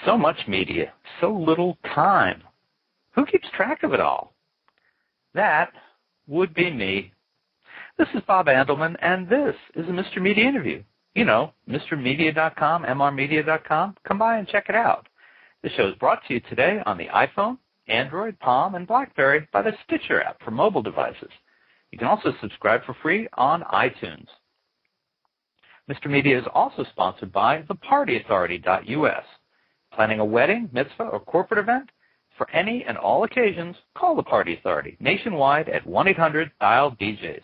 So much media, so little time. Who keeps track of it all? That would be me. This is Bob Andelman, and this is a Mr. Media interview. You know, MrMedia.com, MRmedia.com. Come by and check it out. The show is brought to you today on the iPhone, Android, Palm, and BlackBerry by the Stitcher app for mobile devices. You can also subscribe for free on iTunes. Mr. Media is also sponsored by thepartyauthority.us. Planning a wedding, mitzvah, or corporate event? For any and all occasions, call the Party Authority nationwide at 1-800-DIAL-DJs.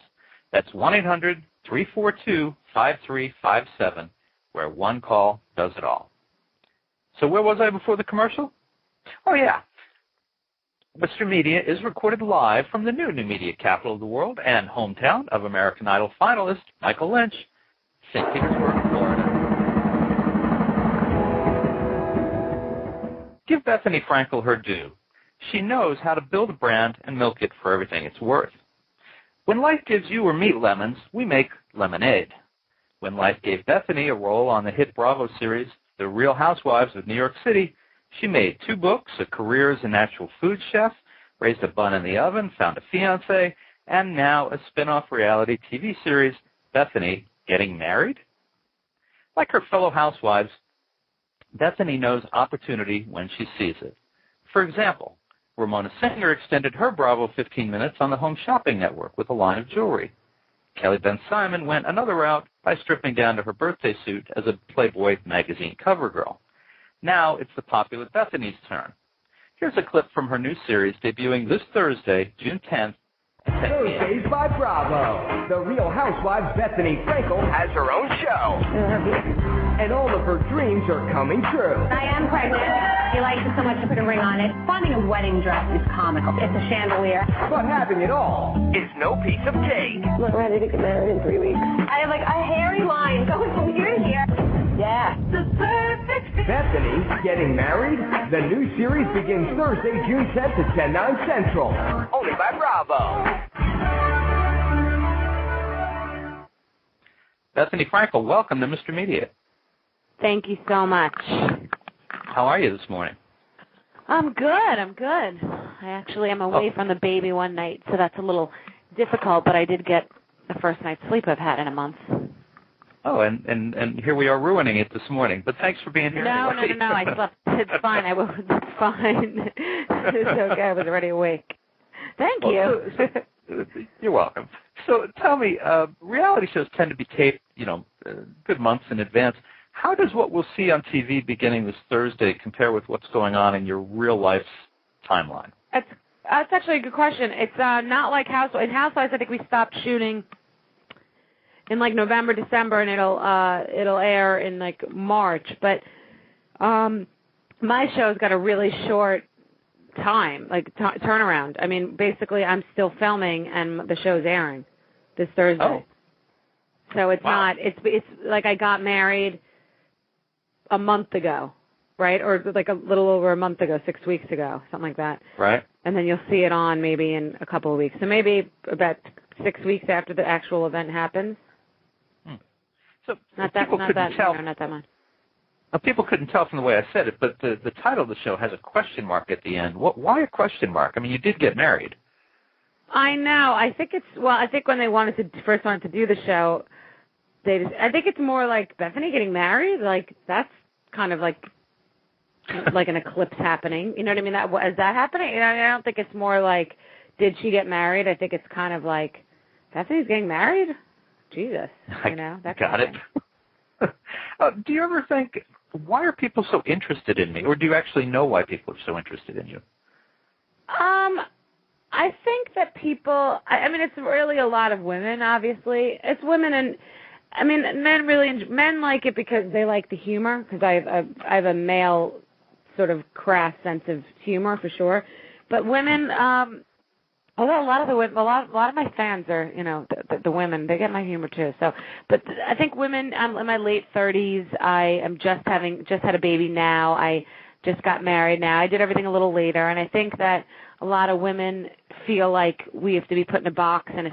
That's 1-800-342-5357, where one call does it all. So where was I before the commercial? Oh, yeah. Mr. Media is recorded live from the new media capital of the world and hometown of American Idol finalist Michael Lynch, St. Petersburg, Florida. Give Bethenny Frankel her due. She knows how to build a brand and milk it for everything it's worth. When life gives you or me lemons, we make lemonade. When life gave Bethenny a role on the hit Bravo series, The Real Housewives of New York City, she made 2 books, a career as a natural food chef, raised a bun in the oven, found a fiancé, and now a spin-off reality TV series, Bethenny Getting Married? Like her fellow housewives, Bethenny knows opportunity when she sees it. For example, Ramona Singer extended her Bravo 15 minutes on the Home Shopping Network with a line of jewelry. Kelly Ben-Simon went another route by stripping down to her birthday suit as a Playboy magazine cover girl. Now it's the popular Bethenny's turn. Here's a clip from her new series debuting this Thursday, June 10th. Thursdays by Bravo. The Real Housewives Bethenny Frankel has her own show. And all of her dreams are coming true. I am pregnant. He likes it so much to put a ring on it. Finding a wedding dress is comical. It's a chandelier. But having it all is no piece of cake. I'm not ready to get married in 3 weeks. I have like a hairy line going from here to here. Yeah. The perfect. Bethenny Getting Married? The new series begins Thursday, June 10th at 10/9 Central. Only by Bravo. Bethenny Frankel, welcome to Mr. Media. Thank you so much. How are you this morning? I'm good. I actually am away from the baby one night, so that's a little difficult, but I did get the first night's sleep I've had in a month. Oh, and here we are ruining it this morning, but thanks for being here. No, anyway. no, I slept. It's fine. It's fine. It's okay. I was already awake. Thank you. You're welcome. So tell me, reality shows tend to be taped, good months in advance. How does what we'll see on TV beginning this Thursday compare with what's going on in your real life's timeline? That's actually a good question. It's not like Housewives. In Housewives, I think we stopped shooting in like November, December, and it'll air in like March. But my show's got a really short time, like turnaround. I mean, basically, I'm still filming and the show's airing this Thursday. Oh. So it's Wow. not. It's like I got married a month ago, right? Or like a little over a month ago, 6 weeks ago, something like that. Right. And then you'll see it on maybe in a couple of weeks. So maybe about 6 weeks after the actual event happens. So Not that much. People couldn't tell from the way I said it, but the title of the show has a question mark at the end. Why a question mark? I mean, you did get married. I know. I think when they first wanted to do the show, I think it's more like Bethenny getting married. Like that's kind of like an eclipse happening. You know what I mean? Is that happening? I don't think it's more like did she get married? I think it's kind of like Bethenny's getting married. Jesus, that got it. Do you ever think, why are people so interested in me? Or do you actually know why people are so interested in you? I think that people, I mean, it's really a lot of women, obviously. It's women and, I mean, men like it because they like the humor, because I have a male sort of crass sense of humor for sure. But women, although a lot of my fans are, the women, they get my humor too. So, but I think women, I'm in my late 30s. I am just had a baby now. I just got married now. I did everything a little later, and I think that a lot of women feel like we have to be put in a box and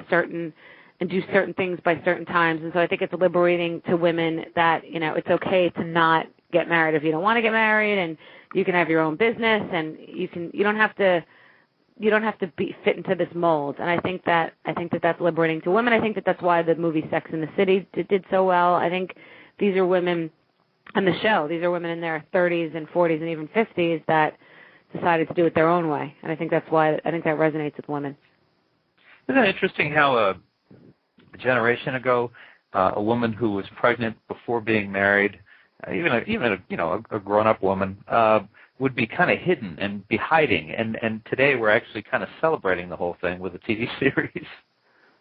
do certain things by certain times. And so I think it's liberating to women that, it's okay to not get married if you don't want to get married, and you can have your own business, and you don't have to fit into this mold. And I think that that's liberating to women. I think that that's why the movie Sex and the City did so well. I think these are women on the show. These are women in their 30s and 40s and even 50s that decided to do it their own way. And I think that's why I think that resonates with women. Isn't it interesting how a generation ago, a woman who was pregnant before being married, even a grown-up woman, would be kind of hidden and be hiding. And today we're actually kind of celebrating the whole thing with a TV series.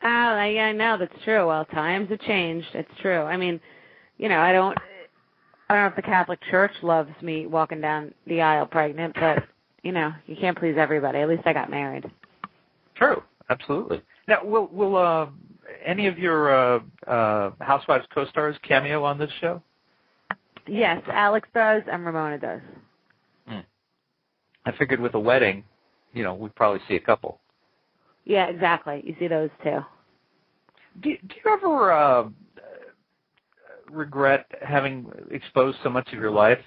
Oh, yeah, I know, that's true. Well, times have changed. It's true. I mean, I don't know if the Catholic Church loves me walking down the aisle pregnant, but, you can't please everybody. At least I got married. True. Absolutely. Now, will any of your Housewives co-stars cameo on this show? Yes, Alex does and Ramona does. I figured with a wedding, we'd probably see a couple. Yeah, exactly. You see those too. Do you ever regret having exposed so much of your life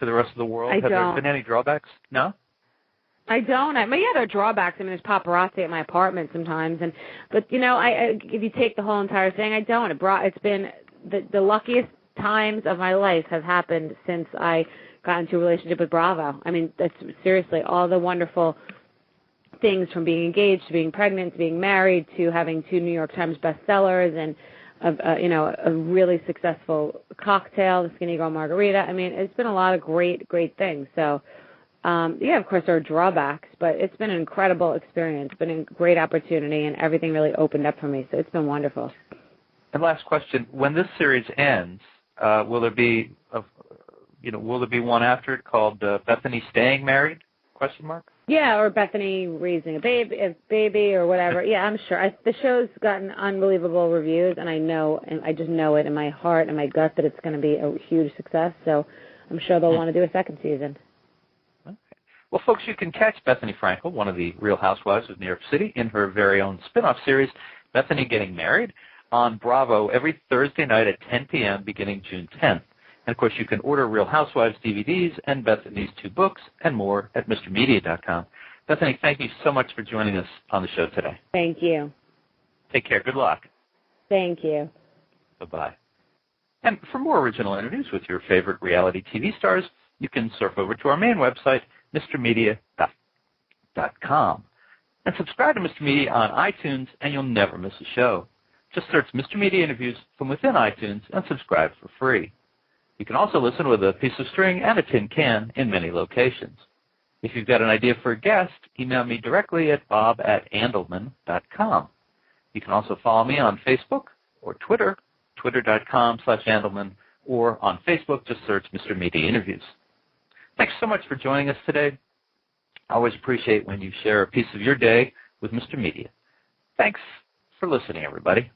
to the rest of the world? Have there been any drawbacks? No? I don't. There are drawbacks. There's paparazzi at my apartment sometimes, but if you take the whole entire thing, I don't. It's been the luckiest times of my life have happened since I got into a relationship with Bravo. I mean, that's seriously all the wonderful things, from being engaged to being pregnant to being married to having 2 New York Times bestsellers and a really successful cocktail, the Skinny Girl Margarita. I mean, it's been a lot of great things. So. Of course, there are drawbacks, but it's been an incredible experience. It's been a great opportunity, and everything really opened up for me, so it's been wonderful. And last question: when this series ends, will there be one after it called Bethenny Staying Married? ? Yeah, or Bethenny raising a baby, or whatever. Yeah, I'm sure. The show's gotten unbelievable reviews, and I just know it in my heart and my gut that it's going to be a huge success. So I'm sure they'll want to do a second season. Well, folks, you can catch Bethenny Frankel, one of the Real Housewives of New York City, in her very own spin-off series, Bethenny Getting Married, on Bravo every Thursday night at 10 p.m. beginning June 10th. And, of course, you can order Real Housewives DVDs and Bethenny's 2 books and more at MrMedia.com. Bethenny, thank you so much for joining us on the show today. Thank you. Take care. Good luck. Thank you. Bye-bye. And for more original interviews with your favorite reality TV stars, you can surf over to our main website, MrMedia.com. And subscribe to Mr. Media on iTunes, and you'll never miss a show. Just search Mr. Media Interviews from within iTunes and subscribe for free. You can also listen with a piece of string and a tin can in many locations. If you've got an idea for a guest, email me directly at bob@andelman.com. You can also follow me on Facebook or Twitter, twitter.com/Andelman, or on Facebook, just search Mr. Media Interviews. Thanks so much for joining us today. I always appreciate when you share a piece of your day with Mr. Media. Thanks for listening, everybody.